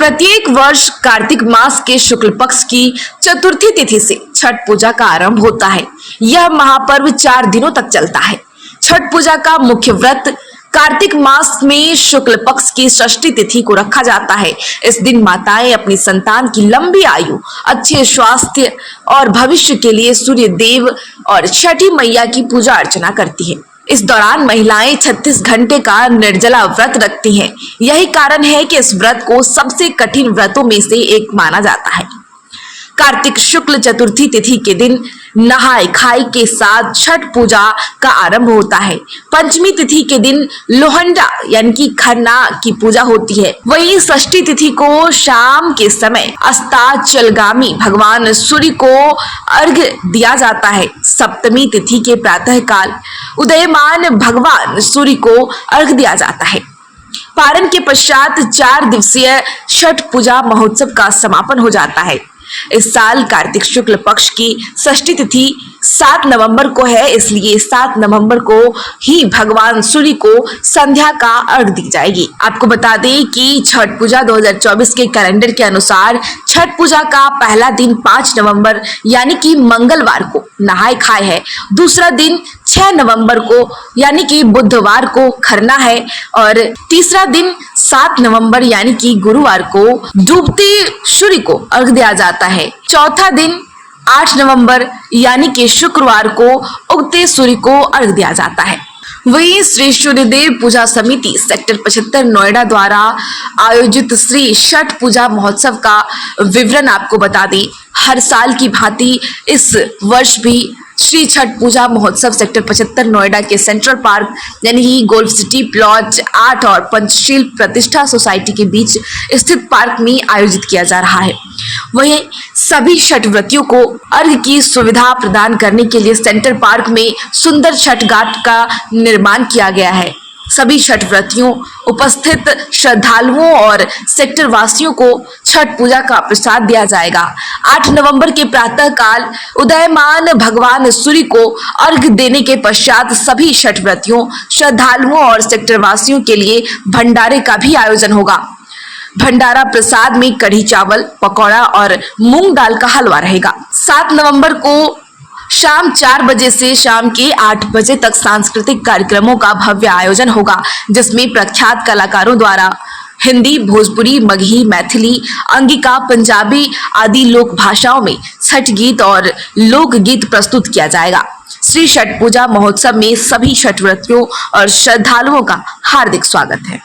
प्रत्येक वर्ष कार्तिक मास के शुक्ल पक्ष की चतुर्थी तिथि से छठ पूजा का आरंभ होता है। यह महापर्व 4 दिनों तक चलता है। छठ पूजा का मुख्य व्रत कार्तिक मास में शुक्ल पक्ष की षष्ठी तिथि को रखा जाता है। इस दिन माताएं अपनी संतान की लंबी आयु, अच्छे स्वास्थ्य और भविष्य के लिए सूर्य देव और छठी मैया की पूजा अर्चना करती है। इस दौरान महिलाएं 36 घंटे का निर्जला व्रत रखती हैं। यही कारण है कि इस व्रत को सबसे कठिन व्रतों में से एक माना जाता है। कार्तिक शुक्ल चतुर्थी तिथि के दिन नहाय खाई के साथ छठ पूजा का आरंभ होता है। पंचमी तिथि के दिन लोहंडा यानी कि खरना की पूजा होती है। वहीं षष्ठी तिथि को शाम के समय अस्ताचलगामी भगवान सूर्य को अर्घ्य दिया जाता है। सप्तमी तिथि के प्रातः काल उदयमान भगवान सूर्य को अर्घ्य दिया जाता है। पारण के पश्चात 4 दिवसीय छठ पूजा महोत्सव का समापन हो जाता है। इस साल कार्तिक शुक्ल पक्ष की षष्ठी तिथि 7 नवंबर को है, इसलिए 7 नवंबर को ही भगवान सूर्य को संध्या का अर्घ्य दी जाएगी। आपको बता दें कि छठ पूजा 2024 के कैलेंडर के अनुसार छठ पूजा का पहला दिन 5 नवंबर यानी कि मंगलवार को नहाय खाए है। दूसरा दिन 6 नवंबर को यानी कि बुधवार को खरना है और तीसरा दिन 7 नवंबर यानी कि गुरुवार को डूबते सूर्य को अर्घ्य दिया जाता है। चौथा दिन 8 नवंबर यानी कि शुक्रवार को उगते सूर्य को अर्घ्य दिया जाता है। वहीं श्री सूर्यदेव पूजा समिति सेक्टर 75 नोएडा द्वारा आयोजित श्री छठ पूजा महोत्सव का विवरण आपको बता दें। हर साल की भांति इस वर्ष भी श्री छठ पूजा महोत्सव सेक्टर 75 नोएडा के सेंट्रल पार्क यानी कि गोल्फ सिटी प्लॉट 8 और पंचशील प्रतिष्ठा सोसाइटी के बीच स्थित पार्क में आयोजित किया जा रहा है। वहीं सभी छठ व्रतियों को अर्घ्य की सुविधा प्रदान करने के लिए सेंट्रल पार्क में सुंदर छठ घाट का निर्माण किया गया है। सभी छठ व्रतियों, उपस्थित श्रद्धालुओं और सेक्टर वासियों को छठ पूजा का प्रसाद दिया जाएगा। 8 नवंबर के प्रातः काल उदयमान भगवान सूर्य को अर्घ्य देने के पश्चात सभी छठ व्रतियों, श्रद्धालुओं और सेक्टर वासियों के लिए भंडारे का भी आयोजन होगा। भंडारा प्रसाद में कढ़ी चावल, पकौड़ा और मूंग दाल का हलवा रहेगा। 7 नवंबर को शाम 4 बजे से शाम के 8 बजे तक सांस्कृतिक कार्यक्रमों का भव्य आयोजन होगा, जिसमें प्रख्यात कलाकारों द्वारा हिंदी, भोजपुरी, मगही, मैथिली, अंगिका, पंजाबी आदि लोक भाषाओं में छठ गीत और लोक गीत प्रस्तुत किया जाएगा। श्री छठ पूजा महोत्सव में सभी छठ व्रतियों और श्रद्धालुओं का हार्दिक स्वागत है।